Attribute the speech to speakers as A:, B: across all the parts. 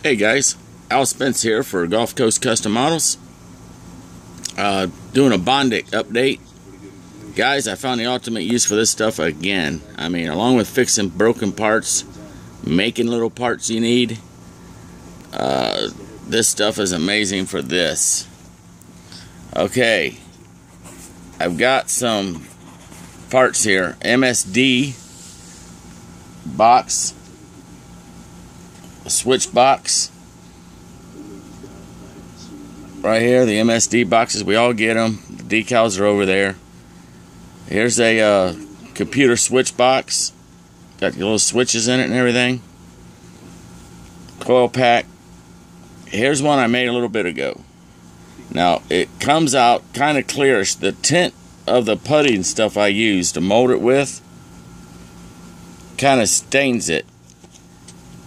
A: Hey guys, Al Spence here for Gulf Coast Custom Models. Doing a Bondic update. Guys, I found the ultimate use for this stuff again. I mean, along with fixing broken parts, making little parts you need, this stuff is amazing for this. Okay, I've got some parts here. MSD box, a switch box right here. The MSD boxes, we all get them. The decals are over there. Here's a computer switch box, got the little switches in it and everything. Coil pack. Here's one I made a little bit ago. Now it comes out kind of clearish. The tint of the putty and stuff I use to mold it with kind of stains it.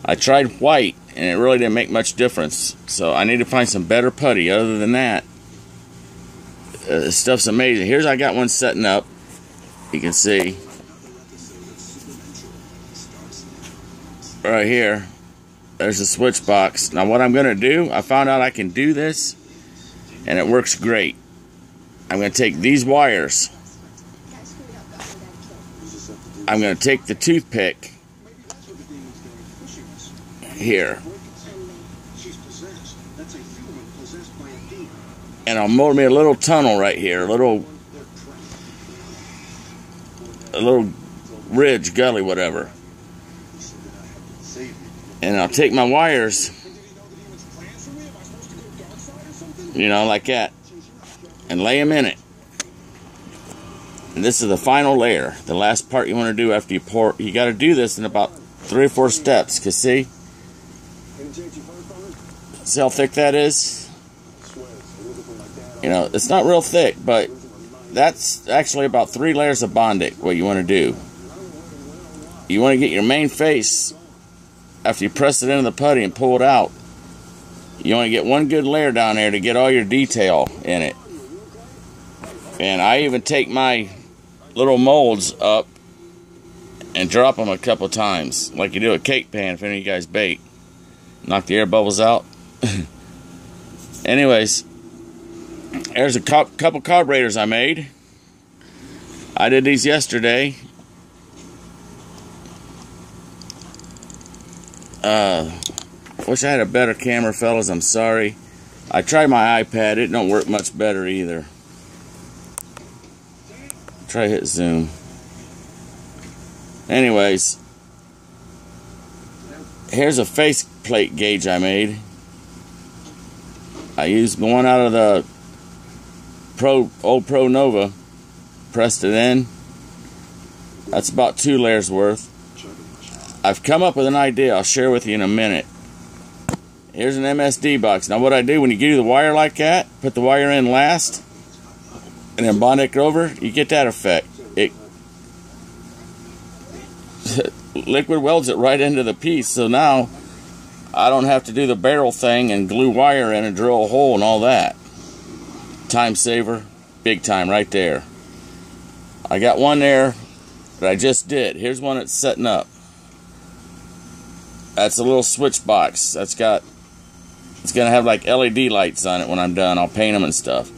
A: I tried white and it really didn't make much difference, so I need to find some better putty. Other than that, this stuff's amazing. Here's, I got one setting up. You can see right here, there's a switch box. Now what I'm going to do, I found out I can do this and it works great. I'm going to take these wires, I'm going to take the toothpick here, and I'll mold me a little tunnel right here, a little ridge, gully, whatever. And I'll take my wires, you know, like that, and lay them in it. And this is the final layer, the last part you want to do after you pour. You got to do this in about 3 or 4 steps, because see how thick that is? You know, it's not real thick, but that's actually about 3 layers of Bondic, what you want to do. You want to get your main face, after you press it into the putty and pull it out, you want to get one good layer down there to get all your detail in it. And I even take my little molds up and drop them a couple times, like you do a cake pan if any of you guys bake. Knock the air bubbles out. Anyways, there's a couple carburetors I made. I did these yesterday. Wish I had a better camera, fellas. I'm sorry. I tried my iPad. It don't work much better either. Try hit zoom. Anyways, here's a face plate gauge I made. I used one out of the old Pro Nova, pressed it in. That's about 2 layers worth. I've come up with an idea I'll share with you in a minute. Here's an MSD box. Now what I do when you do the wire like that, put the wire in last and then Bondic over, you get that effect. It liquid welds it right into the piece, so now I don't have to do the barrel thing and glue wire in and drill a hole and all that. Time saver, big time right there. I got one there that I just did. Here's one that's setting up. That's a little switch box. It's gonna have like LED lights on it when I'm done. I'll paint them and stuff.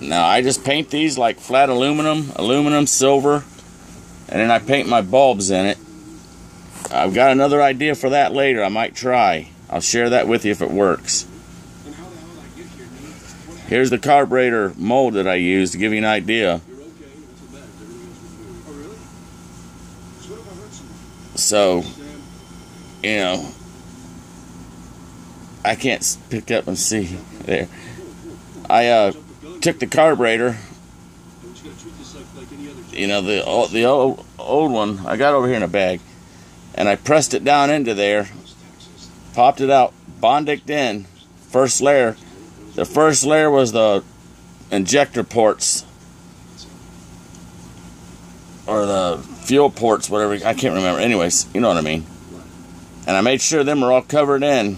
A: Now I just paint these like flat aluminum, silver, and then I paint my bulbs in it. I've got another idea for that later. I might try. I'll share that with you if it works. Here's the carburetor mold that I use to give you an idea. So, you know, I can't pick up and see there. I took the carburetor, you know, the old one I got over here in a bag, and I pressed it down into there, popped it out, Bondic'd in, first layer. The first layer was the injector ports, or the fuel ports, whatever, I can't remember. Anyways, you know what I mean. And I made sure them are all covered in.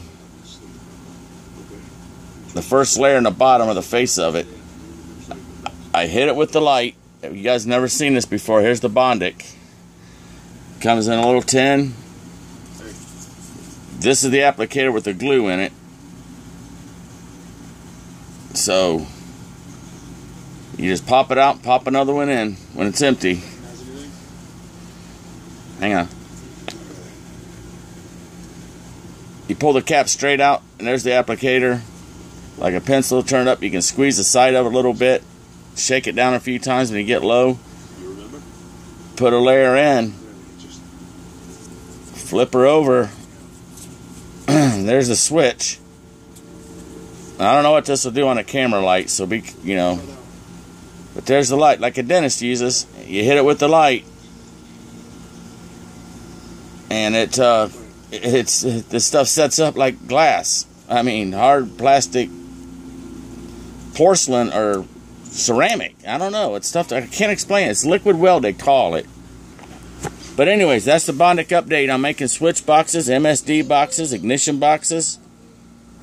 A: The first layer in the bottom of the face of it. I hit it with the light. If you guys never seen this before, here's the Bondic. Comes in a little tin. This is the applicator with the glue in it. So you just pop it out, pop another one in when it's empty. Hang on. You pull the cap straight out, and there's the applicator. Like a pencil, turn it up. You can squeeze the side of it a little bit, shake it down a few times when you get low. Put a layer in, flip her over. There's the switch. I don't know what this will do on a camera light, so be, you know. But there's the light, like a dentist uses. You hit it with the light, and this stuff sets up like glass. I mean, hard plastic, porcelain, or ceramic. I don't know. It's stuff I can't explain. It's liquid weld, they call it. But anyways, that's the Bondic update. I'm making switch boxes, MSD boxes, ignition boxes.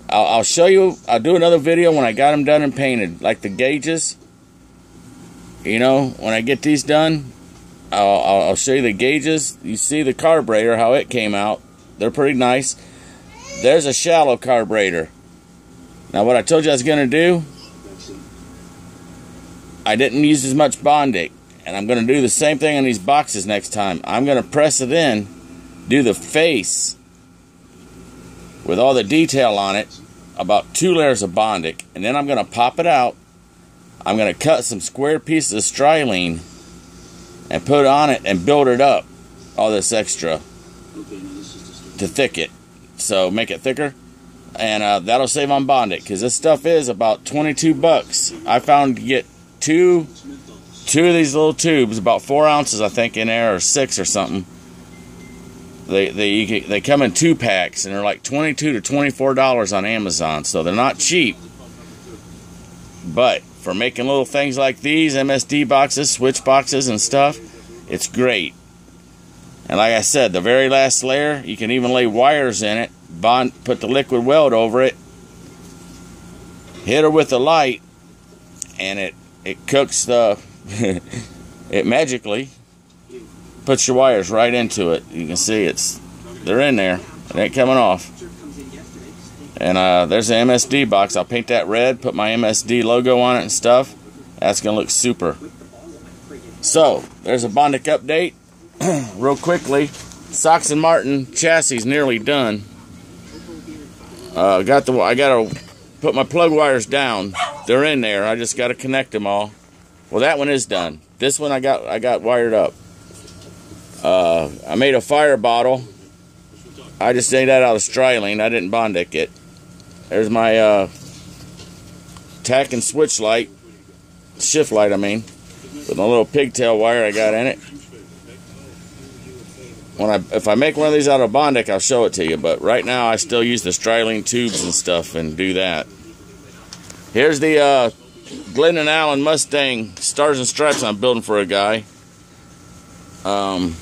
A: I'll show you. I'll do another video when I got them done and painted, like the gauges. You know, when I get these done, I'll show you the gauges. You see the carburetor, how it came out. They're pretty nice. There's a shallow carburetor. Now, what I told you I was going to do, I didn't use as much Bondic. And I'm going to do the same thing on these boxes next time. I'm going to press it in, do the face with all the detail on it, about 2 layers of Bondic. And then I'm going to pop it out. I'm going to cut some square pieces of styrene and put it on it and build it up, all this extra, to thick it. So make it thicker. And that'll save on Bondic, because this stuff is about 22 bucks. I found you get two of these little tubes, about 4 ounces I think in there, or 6 or something. They come in 2 packs, and they're like $22 to $24 on Amazon, so they're not cheap. But for making little things like these, MSD boxes, switch boxes and stuff, it's great. And like I said, the very last layer, you can even lay wires in it, put the liquid weld over it, hit her with the light, and it cooks the it magically puts your wires right into it. You can see they're in there. It ain't coming off. And there's the MSD box. I'll paint that red, put my MSD logo on it and stuff. That's gonna look super. So there's a Bondic update. Real quickly, Sox and Martin chassis is nearly done. I gotta put my plug wires down. They're in there. I just gotta connect them all. Well, that one is done. This one I got wired up. I made a fire bottle. I just made that out of styrene. I didn't Bondic it. There's my tack and switch light, shift light I mean, with a little pigtail wire I got in it. If I make one of these out of Bondic, I'll show it to you. But right now, I still use the styrene tubes and stuff and do that. Here's the Glenn and Allen Mustang Stars and Stripes I'm building for a guy. Coming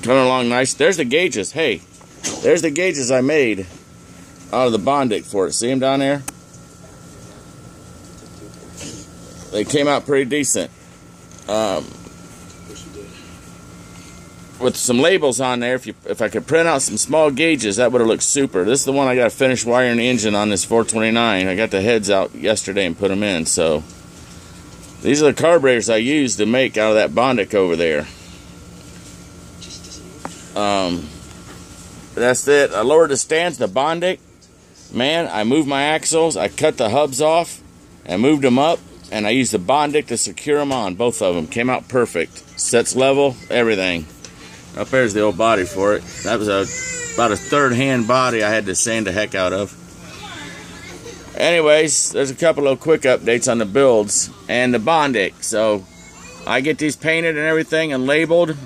A: along nice. There's the gauges. Hey, there's the gauges I made out of the Bondic for it. See them down there? They came out pretty decent. With some labels on there, if I could print out some small gauges, that would have looked super. This is the one I got to finish wiring the engine on, this 429. I got the heads out yesterday and put them in. So these are the carburetors I used to make out of that Bondic over there. That's it. I lowered the stands, the Bondic. Man, I moved my axles. I cut the hubs off and moved them up. And I used the Bondic to secure them on. Both of them came out perfect. Sets level, everything. Up there's the old body for it. That was about a third-hand body I had to sand the heck out of. Anyways, there's a couple of quick updates on the builds and the Bondic. So I get these painted and everything and labeled.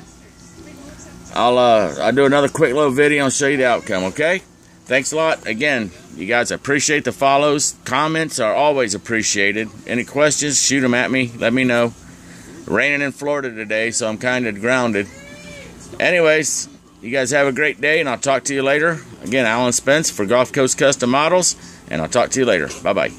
A: I'll do another quick little video and show you the outcome. Okay? Thanks a lot. Again, you guys, appreciate the follows. Comments are always appreciated. Any questions? Shoot them at me. Let me know. Raining in Florida today, so I'm kind of grounded. Anyways, you guys have a great day, and I'll talk to you later. Again, Alan Spence for Gulf Coast Custom Models, and I'll talk to you later. Bye-bye.